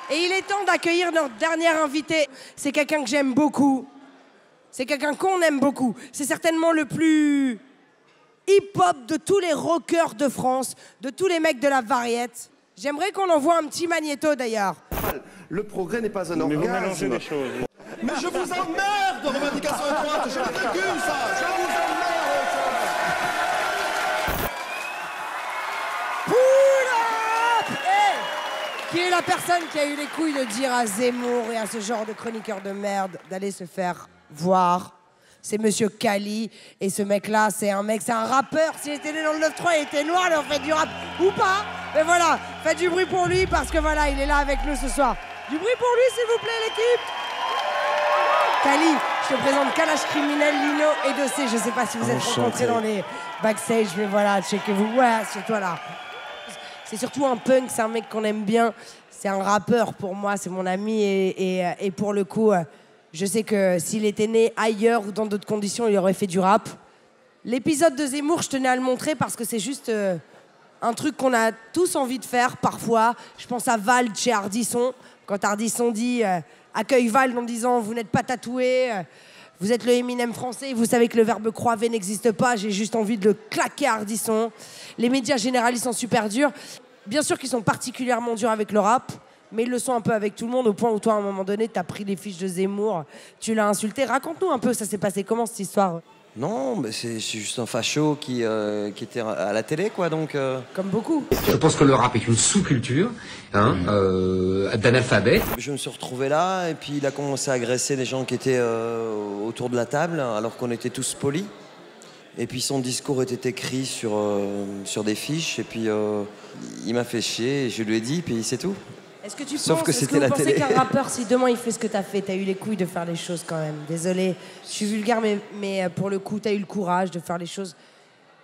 Et il est temps d'accueillir notre dernier invité. C'est quelqu'un que j'aime beaucoup. C'est quelqu'un qu'on aime beaucoup. C'est certainement le plus hip-hop de tous les rockers de France, de tous les mecs de la variette. J'aimerais qu'on envoie un petit magnéto d'ailleurs. Le progrès n'est pas un orgasme. Mais vous mélangez les choses. Mais je vous emmerde, revendication de droite. Je le recule, ça. Je vous emmerde, ça. Pull up! Hey! Qui est la personne qui a eu les couilles de dire à Zemmour et à ce genre de chroniqueur de merde d'aller se faire voir? C'est Monsieur Kali. Et ce mec-là, c'est un rappeur. S'il était né dans le 9-3, il était noir, il aurait fait du rap ou pas. Mais voilà, faites du bruit pour lui parce que voilà, il est là avec nous ce soir. Du bruit pour lui, s'il vous plaît, l'équipe. Kali, je te présente Kalash Criminel, Lino et Dossé. Je sais pas si vous êtes rencontrés dans les backstage, mais voilà, checkez-vous. Ouais, c'est toi là. C'est surtout un punk, c'est un mec qu'on aime bien. C'est un rappeur pour moi, c'est mon ami. Et pour le coup, je sais que s'il était né ailleurs ou dans d'autres conditions, il aurait fait du rap. L'épisode de Zemmour, je tenais à le montrer parce que c'est juste un truc qu'on a tous envie de faire parfois. Je pense à Val chez Ardisson. Quand Ardisson dit accueille Val en disant vous n'êtes pas tatoué, vous êtes le Eminem français, vous savez que le verbe croiver n'existe pas, j'ai juste envie de le claquer à Ardisson. Les médias généralistes sont super durs. Bien sûr qu'ils sont particulièrement durs avec le rap, mais ils le sont un peu avec tout le monde, au point où toi, à un moment donné, t'as pris les fiches de Zemmour, tu l'as insulté. Raconte-nous un peu, ça s'est passé comment cette histoire? Non, mais c'est juste un facho qui était à la télé, quoi, donc... Comme beaucoup. Je pense que le rap est une sous-culture d'analphabètes. Je me suis retrouvé là, et puis il a commencé à agresser des gens qui étaient autour de la table, alors qu'on était tous polis. Et puis son discours était écrit sur des fiches, et puis il m'a fait chier, et je lui ai dit, puis c'est tout. Est-ce que tu Sauf penses, que c'était la télé. Est-ce que vous pensez qu'un rappeur, si demain il fait ce que t'as fait, t'as eu les couilles de faire les choses quand même? Désolé, je suis vulgaire, mais pour le coup, t'as eu le courage de faire les choses.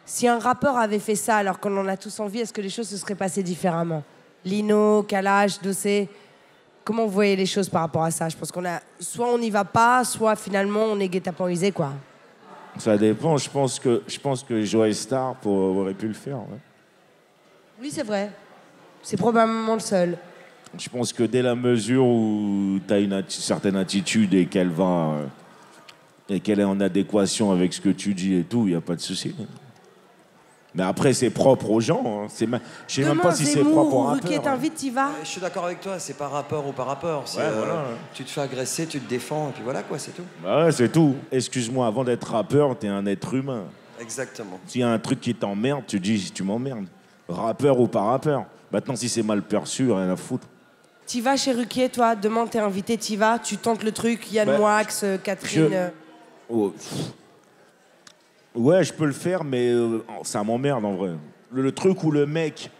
Si un rappeur avait fait ça alors qu'on en a tous envie, est-ce que les choses se seraient passées différemment? Lino, Kalash, Dossé, comment vous voyez les choses par rapport à ça? Je pense qu'on a... Soit on n'y va pas, soit finalement on est guet-apens-isé, quoi. Ça dépend, je pense que Joey Star aurait pu le faire. Ouais. Oui, c'est vrai. C'est probablement le seul. Je pense que dès la mesure où tu as une certaine attitude et qu'elle est en adéquation avec ce que tu dis et tout, il n'y a pas de souci. Mais après, c'est propre aux gens. Hein. Je ne sais même pas si c'est propre aux rappeurs. Ruquier t'invite, t'y vas? Je suis d'accord avec toi, c'est pas rappeur ou pas rappeur. Ouais, voilà. Tu te fais agresser, tu te défends, et puis voilà, quoi, c'est tout. Bah ouais, c'est tout. Excuse-moi, avant d'être rappeur, t'es un être humain. Exactement. S'il y a un truc qui t'emmerde, tu dis tu m'emmerdes. Rappeur ou pas rappeur. Maintenant, si c'est mal perçu, rien à foutre. T'y vas chez Ruquier, toi? Demain, t'es invité, t'y vas? Tu tentes le truc? Yann Moix, Catherine... Ouais, je peux le faire, mais ça m'emmerde en vrai. Le truc où le mec,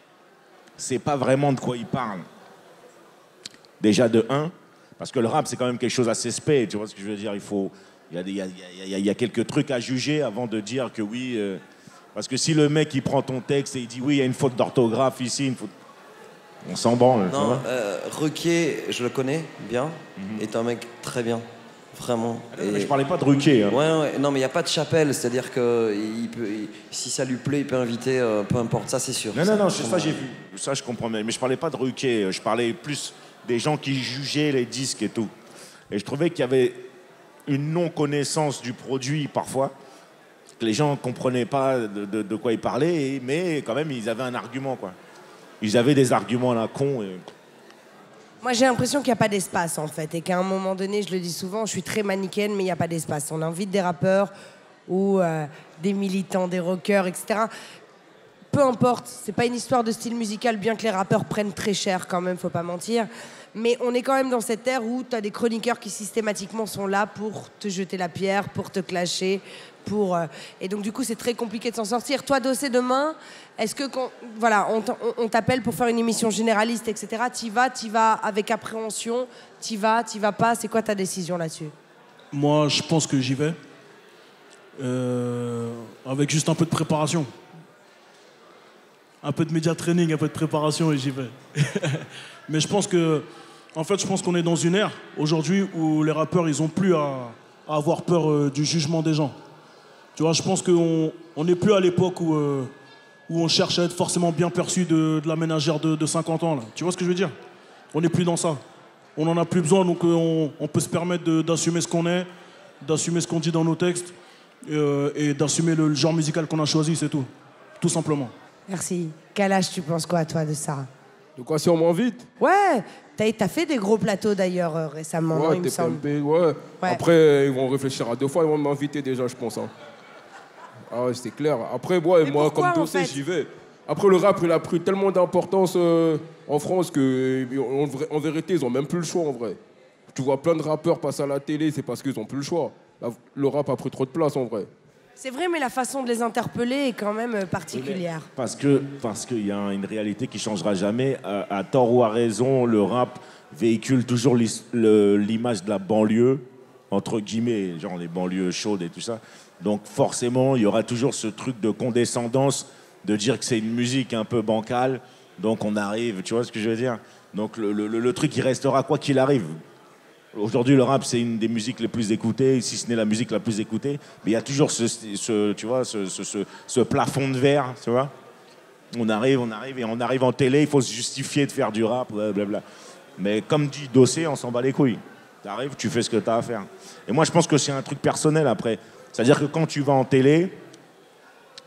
c'est pas vraiment de quoi il parle. Déjà de un, parce que le rap, c'est quand même quelque chose assez spé, tu vois ce que je veux dire? Il y a quelques trucs à juger avant de dire que oui... parce que si le mec, il prend ton texte et il dit oui, il y a une faute d'orthographe ici, une faute... On s'en branle. Non, Ruquier, je le connais bien, est un mec très bien, vraiment. Mais je parlais pas de Ruquier. Hein. Ouais, non, mais il n'y a pas de chapelle, c'est-à-dire que si ça lui plaît, il peut inviter, peu importe, ça c'est sûr. Non, ça j'ai vu, ça je comprends bien. Mais je parlais pas de Ruquier, je parlais plus des gens qui jugeaient les disques et tout. Et je trouvais qu'il y avait une non-connaissance du produit parfois, que les gens ne comprenaient pas de quoi ils parlaient, mais quand même ils avaient un argument, quoi. Ils avaient des arguments à la con. Et... Moi, j'ai l'impression qu'il n'y a pas d'espace, en fait. Et qu'à un moment donné, je le dis souvent, je suis très manichéenne, mais il n'y a pas d'espace. On invite des rappeurs ou des militants, des rockers, etc. Peu importe, c'est pas une histoire de style musical, bien que les rappeurs prennent très cher quand même, faut pas mentir. Mais on est quand même dans cette ère où tu as des chroniqueurs qui systématiquement sont là pour te jeter la pierre, pour te clasher, et donc du coup c'est très compliqué de s'en sortir. Toi, Dossé, demain, est-ce que voilà, on t'appelle pour faire une émission généraliste, etc. T'y vas avec appréhension, t'y vas pas, c'est quoi ta décision là-dessus? Moi, je pense que j'y vais, avec juste un peu de préparation. Un peu de média training, un peu de préparation et j'y vais. Mais je pense qu'on est dans une ère aujourd'hui où les rappeurs, ils ont plus à avoir peur du jugement des gens. Tu vois, je pense qu'on n'est plus à l'époque où on cherche à être forcément bien perçu de la ménagère de 50 ans. Là. Tu vois ce que je veux dire? On n'est plus dans ça. on n'en a plus besoin, donc on peut se permettre d'assumer ce qu'on est, d'assumer ce qu'on dit dans nos textes et d'assumer le genre musical qu'on a choisi, c'est tout. Tout simplement. Merci. Kalash, tu penses quoi, toi, de ça? De quoi, si on m'invite? Ouais, t'as fait des gros plateaux d'ailleurs récemment, non, Ouais, il me semble. TPMP, ouais. Après, ils vont réfléchir à 2 fois, ils vont m'inviter déjà, je pense. Hein. Ah ouais, c'est clair. Après, ouais, moi, pourquoi, comme en dossier, fait j'y vais. Après, le rap, il a pris tellement d'importance en France que, en vérité, ils ont même plus le choix, en vrai. Tu vois plein de rappeurs passer à la télé, c'est parce qu'ils ont plus le choix. Le rap a pris trop de place, en vrai. C'est vrai, mais la façon de les interpeller est quand même particulière. Parce qu'il y a une réalité qui changera jamais. À tort ou à raison, le rap véhicule toujours l'image de la banlieue, entre guillemets, genre les banlieues chaudes et tout ça. Donc forcément, il y aura toujours ce truc de condescendance, de dire que c'est une musique un peu bancale. Donc on arrive, tu vois ce que je veux dire? Donc le truc, il restera quoi qu'il arrive. Aujourd'hui, le rap, c'est une des musiques les plus écoutées, si ce n'est la musique la plus écoutée. Mais il y a toujours ce plafond de verre, tu vois. On arrive en télé, il faut se justifier de faire du rap, blablabla. Mais comme dit Dossé, on s'en bat les couilles. Tu arrives, tu fais ce que tu as à faire. Et moi, je pense que c'est un truc personnel après. C'est-à-dire que quand tu vas en télé,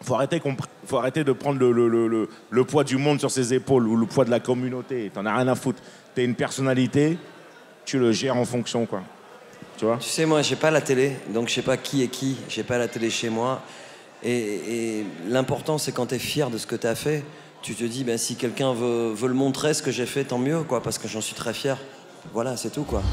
faut arrêter de prendre le poids du monde sur ses épaules ou le poids de la communauté. T'en as rien à foutre. T'es une personnalité, tu le gères en fonction, quoi. Tu vois? Tu sais, moi, j'ai pas la télé, donc je sais pas qui est qui. J'ai pas la télé chez moi. Et l'important, c'est quand t'es fier de ce que t'as fait, tu te dis, ben, si quelqu'un veut le montrer, ce que j'ai fait, tant mieux, quoi, parce que j'en suis très fier. Voilà, c'est tout, quoi.